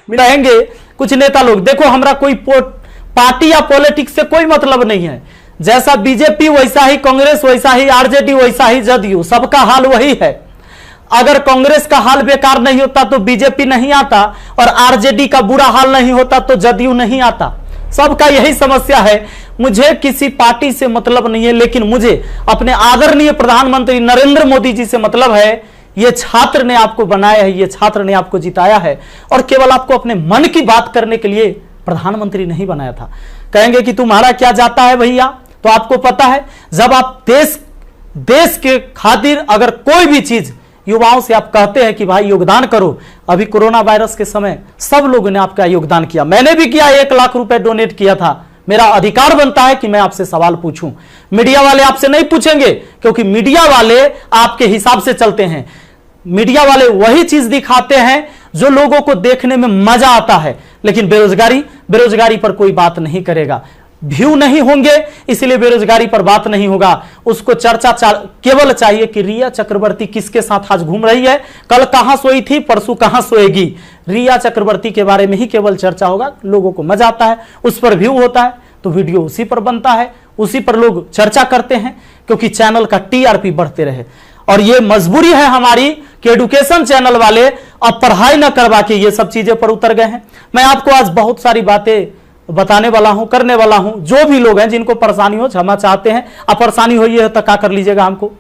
रहेंगे कुछ नेता लोग। देखो हमारा कोई पार्टी या पॉलिटिक्स से कोई मतलब नहीं है, जैसा बीजेपी वैसा ही कांग्रेस, वैसा ही आरजेडी, वैसा ही जदयू, सबका हाल वही है। अगर कांग्रेस का हाल बेकार नहीं होता तो बीजेपी नहीं आता, और आरजेडी का बुरा हाल नहीं होता तो जदयू नहीं आता। सबका यही समस्या है। मुझे किसी पार्टी से मतलब नहीं है, लेकिन मुझे अपने आदरणीय प्रधानमंत्री नरेंद्र मोदी जी से मतलब है। ये छात्र ने आपको बनाया है, ये छात्र ने आपको जिताया है, और केवल आपको अपने मन की बात करने के लिए प्रधानमंत्री नहीं बनाया था। कहेंगे कि तुम्हारा क्या जाता है भैया, तो आपको पता है जब आप देश के खातिर अगर कोई भी चीज युवाओं से आप कहते हैं कि भाई योगदान करो, अभी कोरोना वायरस के समय सब लोगों ने आपका योगदान किया, मैंने भी किया, 1 लाख रुपए डोनेट किया था। मेरा अधिकार बनता है कि मैं आपसे सवाल पूछूं। मीडिया वाले आपसे नहीं पूछेंगे, क्योंकि मीडिया वाले आपके हिसाब से चलते हैं। मीडिया वाले वही चीज दिखाते हैं जो लोगों को देखने में मजा आता है, लेकिन बेरोजगारी पर कोई बात नहीं करेगा। व्यू नहीं होंगे इसलिए बेरोजगारी पर बात नहीं होगा। उसको चर्चा केवल चाहिए कि रिया चक्रवर्ती किसके साथ आज घूम रही है, कल कहां सोई थी, परसों कहां सोएगी। रिया चक्रवर्ती के बारे में ही केवल चर्चा होगा। लोगों को मजा आता है, उस पर व्यू होता है, तो वीडियो उसी पर बनता है, उसी पर लोग चर्चा करते हैं, क्योंकि चैनल का टीआरपी बढ़ते रहे। और ये मजबूरी है हमारी कि एडुकेशन चैनल वाले अब पढ़ाई न करवा के ये सब चीजें पर उतर गए हैं। मैं आपको आज बहुत सारी बातें बताने वाला हूं, करने वाला हूं। जो भी लोग हैं जिनको परेशानी हो, क्षमा चाहते हैं। अब परेशानी हुई है तो क्या कर लीजिएगा, हमको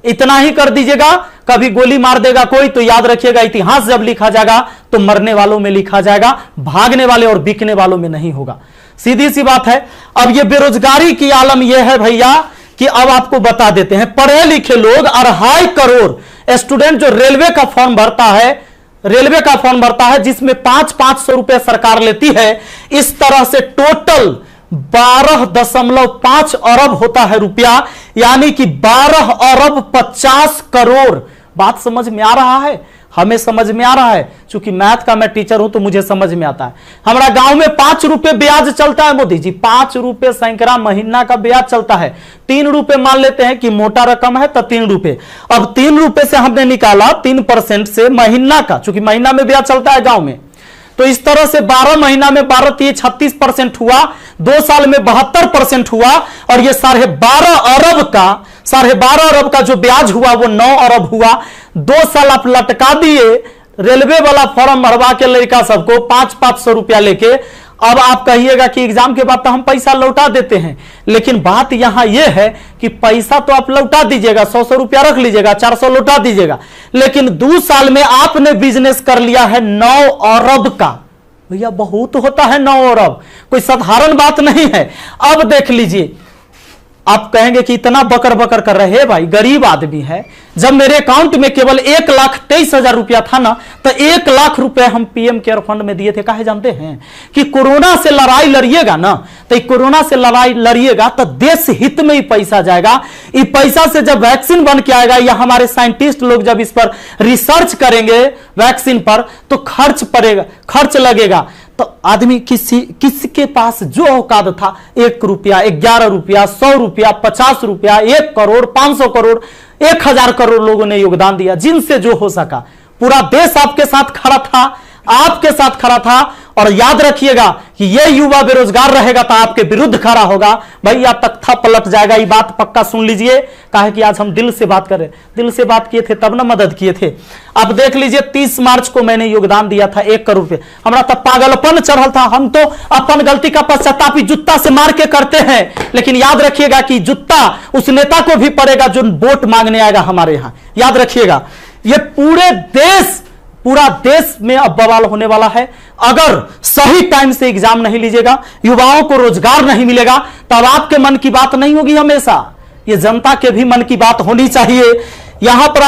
इतना ही कर दीजिएगा। कभी गोली मार देगा कोई तो याद रखिएगा, इतिहास जब लिखा जाएगा तो मरने वालों में लिखा जाएगा, भागने वाले और बिकने वालों में नहीं होगा। सीधी सी बात है। अब ये बेरोजगारी की आलम यह है भैया कि अब आपको बता देते हैं, पढ़े लिखे लोग 2.5 करोड़ स्टूडेंट जो रेलवे का फॉर्म भरता है, जिसमें 500 रुपए सरकार लेती है, इस तरह से टोटल 12.5 अरब होता है रुपया, यानी कि 12 अरब 50 करोड़। बात समझ में आ रहा है? हमें समझ में आ रहा है, क्योंकि मैथ का मैं टीचर हूं तो मुझे समझ में आता है। हमारा गांव में 5 रुपए ब्याज चलता है मोदी जी, 5 रुपए सैकड़ा महीना का ब्याज चलता है। 3 रुपए मान लेते हैं कि मोटा रकम है तो 3 रुपए। अब 3 रुपए से हमने निकाला 3% से महीना का, क्योंकि महीना में ब्याज चलता है गांव में, तो इस तरह से 12 महीना में 12 3 36% हुआ, 2 साल में 72% हुआ, और ये 12.5 अरब का जो ब्याज हुआ वो 9 अरब हुआ। 2 साल आप लटका दिए रेलवे वाला फॉर्म भरवा के लड़का सबको 500 रुपया लेके। अब आप कहिएगा कि एग्जाम के बाद तो हम पैसा लौटा देते हैं, लेकिन बात यहां यह है कि पैसा तो आप लौटा दीजिएगा, 100 रुपया रख लीजिएगा, 400 लौटा दीजिएगा, लेकिन 2 साल में आपने बिजनेस कर लिया है 9 अरब का। भैया बहुत होता है 9 अरब, कोई साधारण बात नहीं है। अब देख लीजिए, आप कहेंगे कि इतना बकर बकर कर रहे हैं, भाई गरीब आदमी है। जब मेरे अकाउंट में केवल 1,23,000 रुपया था ना, तो 1 लाख रुपए हम पीएम केयर फंड में दिए थे। काहे जानते हैं कि कोरोना से लड़ाई लड़िएगा ना, तो कोरोना से लड़ाई लड़िएगा तो देश हित में ही पैसा जाएगा। इस पैसा से जब वैक्सीन बन के आएगा, या हमारे साइंटिस्ट लोग जब इस पर रिसर्च करेंगे वैक्सीन पर, तो खर्च लगेगा। तो आदमी किसके पास जो औकात था, 1 रुपया, 11 रुपया, 100 रुपया, 50 रुपया, 1 करोड़, 500 करोड़, 1000 करोड़ लोगों ने योगदान दिया, जिनसे जो हो सका। पूरा देश आपके साथ खड़ा था, आपके साथ खड़ा था। और याद रखिएगा कि यह युवा बेरोजगार रहेगा तो आपके विरुद्ध खड़ा होगा। भैया तख्ता पलट जाएगा, ये बात पक्का सुन लीजिए। काहे कि आज हम दिल से बात कर रहे, दिल से बात किए थे तब ना मदद किए थे। अब देख लीजिए, 30 मार्च को मैंने योगदान दिया था 1 करोड़ रुपए। हमारा तब पागलपन चढ़ल था। हम तो अपन गलती का पश्चाताप जूता से मार के करते हैं, लेकिन याद रखिएगा कि जूता उस नेता को भी पड़ेगा जो वोट मांगने आएगा हमारे यहां। याद रखिएगा, ये पूरा देश में अब बवाल होने वाला है। अगर सही टाइम से एग्जाम नहीं लीजिएगा, युवाओं को रोजगार नहीं मिलेगा, तब आपके मन की बात नहीं होगी। हमेशा ये जनता के भी मन की बात होनी चाहिए। यहां पर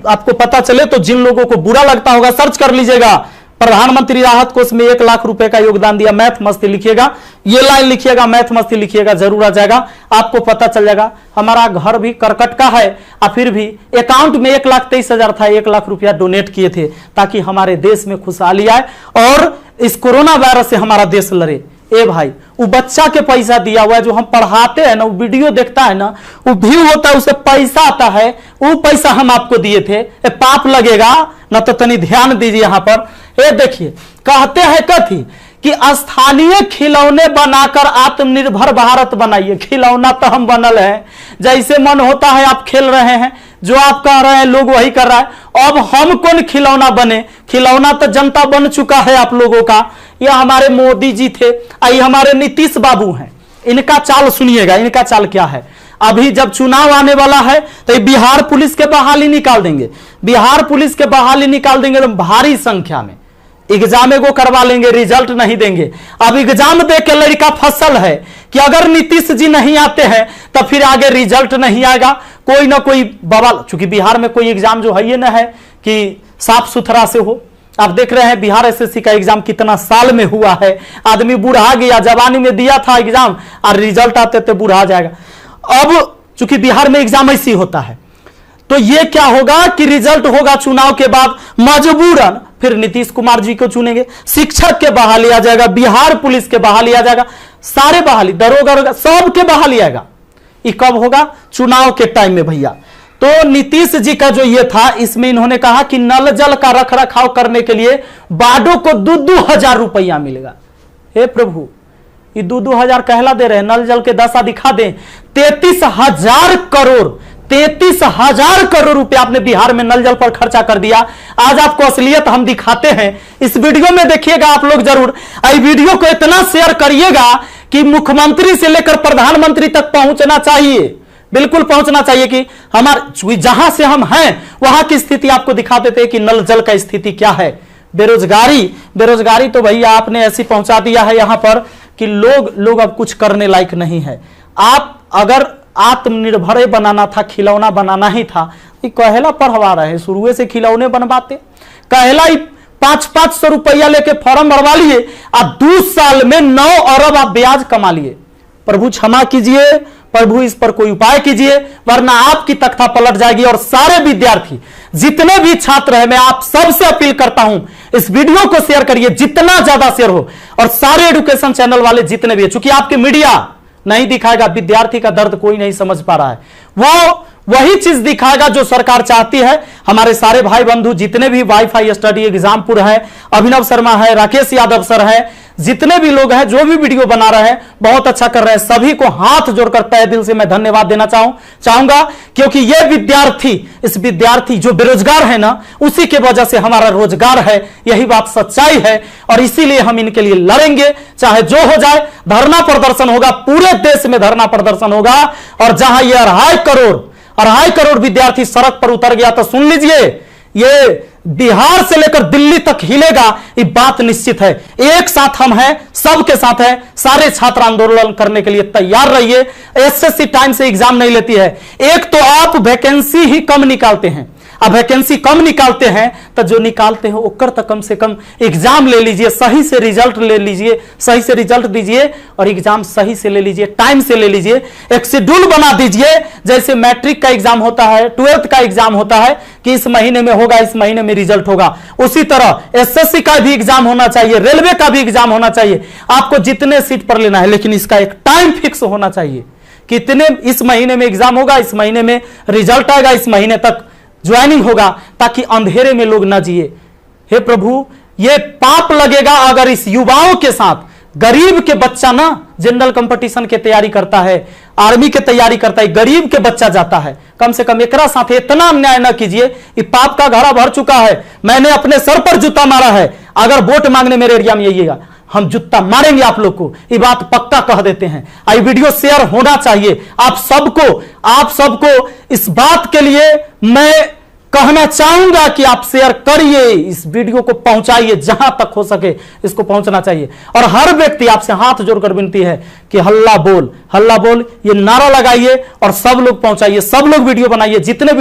आपको पता चले तो जिन लोगों को बुरा लगता होगा, सर्च कर लीजिएगा, प्रधानमंत्री राहत कोष में 1 लाख रुपए का योगदान दिया। मैथ मस्ती लिखिएगा, ये लाइन लिखिएगा, मैथ मस्ती लिखिएगा, जरूर आ जाएगा, आपको पता चल जाएगा। हमारा घर भी करकट का है, और फिर भी अकाउंट में 1,23,000 था, 1 लाख रुपया डोनेट किए थे ताकि हमारे देश में खुशहाली आए और इस कोरोना वायरस से हमारा देश लड़े। ए भाई, वो बच्चा के पैसा दिया हुआ है, जो हम पढ़ाते हैं ना, वो वीडियो देखता है ना, वो व्यू होता है, उसे पैसा आता है, वो पैसा हम आपको दिए थे, ए पाप लगेगा ना। तो तनी ध्यान दीजिए यहां पर। ये देखिए, कहते हैं कथी कि स्थानीय खिलौने बनाकर आत्मनिर्भर भारत बनाइए। खिलौना तो हम बनल है, जैसे मन होता है आप खेल रहे हैं, जो आप कह रहे हैं लोग वही कर रहा है। अब हम कौन खिलौना बने? खिलौना तो जनता बन चुका है आप लोगों का। ये हमारे मोदी जी थे, ये हमारे नीतीश बाबू हैं। इनका चाल सुनिएगा, इनका चाल क्या है। अभी जब चुनाव आने वाला है तो ये बिहार पुलिस के बहाली निकाल देंगे। बिहार पुलिस के बहाली निकाल देंगे तो भारी संख्या में एग्जाम को करवा लेंगे, रिजल्ट नहीं देंगे। अब एग्जाम दे के लड़का फसल है कि अगर नीतीश जी नहीं आते हैं तो फिर आगे रिजल्ट नहीं आएगा, कोई ना कोई बवाल। चूंकि बिहार में कोई एग्जाम जो है ये ना है कि साफ सुथरा से हो। आप देख रहे हैं बिहार एसएससी का एग्जाम कितना साल में हुआ है। आदमी बूढ़ा गया, जवानी में दिया था एग्जाम और रिजल्ट आते थे बूढ़ा जाएगा। अब चूंकि बिहार में एग्जाम ऐसी होता है, तो ये क्या होगा कि रिजल्ट होगा चुनाव के बाद, मजबूरन फिर नीतीश कुमार जी को चुनेंगे। शिक्षक के बहाली आ जाएगा, बिहार पुलिस के बहाली आ जाएगा, सारे बहाली, दरोगा सबके बहाली आएगा। ये कब होगा? चुनाव के टाइम में भैया। तो नीतीश जी का जो ये था, इसमें इन्होंने कहा कि नल जल का रख रखाव करने के लिए वार्डों को 2,000 रुपया मिलेगा। हे प्रभु, ये 2,000 कहला दे रहे हैं, नल जल के दशा दिखा दें। 33,000 करोड़, 33,000 करोड़ रुपया आपने बिहार में नल जल पर खर्चा कर दिया। आज आपको असलियत हम दिखाते हैं, इस वीडियो में देखिएगा आप लोग जरूर। इस वीडियो को इतना शेयर करिएगा कि मुख्यमंत्री से लेकर प्रधानमंत्री तक पहुंचना चाहिए, बिल्कुल पहुंचना चाहिए कि हमारे जहां से हम हैं वहां की स्थिति आपको दिखा देते हैं कि नल जल का स्थिति क्या है। बेरोजगारी तो भैया आपने ऐसी पहुंचा दिया है यहां पर कि लोग अब कुछ करने लायक नहीं है। आप अगर आत्मनिर्भर बनाना था, खिलौना बनाना ही था, ये कहेला पढ़वा रहे हैं, शुरू से खिलौने बनवाते। कहेला 500 रुपया लेके फॉर्म भरवा लिए और 2 साल में 9 अरब आप ब्याज कमा लिए। प्रभु क्षमा कीजिए, प्रभु इस पर कोई उपाय कीजिए, वरना आपकी तख्ता पलट जाएगी। और सारे विद्यार्थी, जितने भी छात्र हैं, मैं आप सबसे अपील करता हूं, इस वीडियो को शेयर करिए, जितना ज्यादा शेयर हो। और सारे एजुकेशन चैनल वाले जितने भी, चूंकि आपकी मीडिया नहीं दिखाएगा, विद्यार्थी का दर्द कोई नहीं समझ पा रहा है, वो वही चीज दिखाएगा जो सरकार चाहती है। हमारे सारे भाई बंधु जितने भी वाईफाई स्टडी एग्जामपुर है, अभिनव शर्मा है, राकेश यादव सर है, जितने भी लोग हैं जो भी वीडियो बना रहे हैं बहुत अच्छा कर रहे हैं, सभी को हाथ जोड़कर तहे दिल से मैं धन्यवाद देना चाहूंगा। क्योंकि ये विद्यार्थी जो बेरोजगार है ना, उसी के वजह से हमारा रोजगार है, यही बात सच्चाई है। और इसीलिए हम इनके लिए लड़ेंगे, चाहे जो हो जाए। धरना प्रदर्शन होगा, पूरे देश में धरना प्रदर्शन होगा। और जहां ये 2.5 करोड़ विद्यार्थी सड़क पर उतर गया, तो सुन लीजिए, ये बिहार से लेकर दिल्ली तक हिलेगा, ये बात निश्चित है। एक साथ हम हैं, सबके साथ हैं। सारे छात्र आंदोलन करने के लिए तैयार रहिए। एसएससी टाइम से एग्जाम नहीं लेती है। एक तो आप वैकेंसी ही कम निकालते हैं, अब वैकेंसी कम निकालते हैं तो जो निकालते हैं ओकर तो कम से कम एग्जाम ले लीजिए, सही से रिजल्ट ले लीजिए, सही से रिजल्ट दीजिए और एग्जाम सही से ले लीजिए, टाइम से ले लीजिए। एक शेड्यूल बना दीजिए, जैसे मैट्रिक का एग्जाम होता है, 12th का एग्जाम होता है कि इस महीने में होगा, इस महीने में रिजल्ट होगा। उसी तरह एसएससी का भी एग्जाम होना चाहिए, रेलवे का भी एग्जाम होना चाहिए। आपको जितने सीट पर लेना है, लेकिन इसका एक टाइम फिक्स होना चाहिए। कितने इस महीने में एग्जाम होगा, इस महीने में रिजल्ट आएगा, इस महीने तक ज्वाइनिंग होगा, ताकि अंधेरे में लोग ना जिए। हे प्रभु, ये पाप लगेगा अगर इस युवाओं के साथ गरीब के बच्चा ना जनरल कंपटीशन के तैयारी करता है, आर्मी के तैयारी करता है, गरीब के बच्चा जाता है। कम से कम एकरा साथ इतना अन्याय ना कीजिए। ये पाप का घड़ा भर चुका है। मैंने अपने सर पर जूता मारा है। अगर वोट मांगने मेरे एरिया में आइएगा, हम जूता मारेंगे आप लोग को, ये बात पक्का कह देते हैं। आई वीडियो शेयर होना चाहिए। आप सबको इस बात के लिए मैं कहना चाहूंगा कि आप शेयर करिए, इस वीडियो को पहुंचाइए, जहां तक हो सके इसको पहुंचना चाहिए। और हर व्यक्ति आपसे हाथ जोड़कर विनती है कि हल्ला बोल ये नारा लगाइए और सब लोग पहुंचाइए, सब लोग वीडियो बनाइए, जितने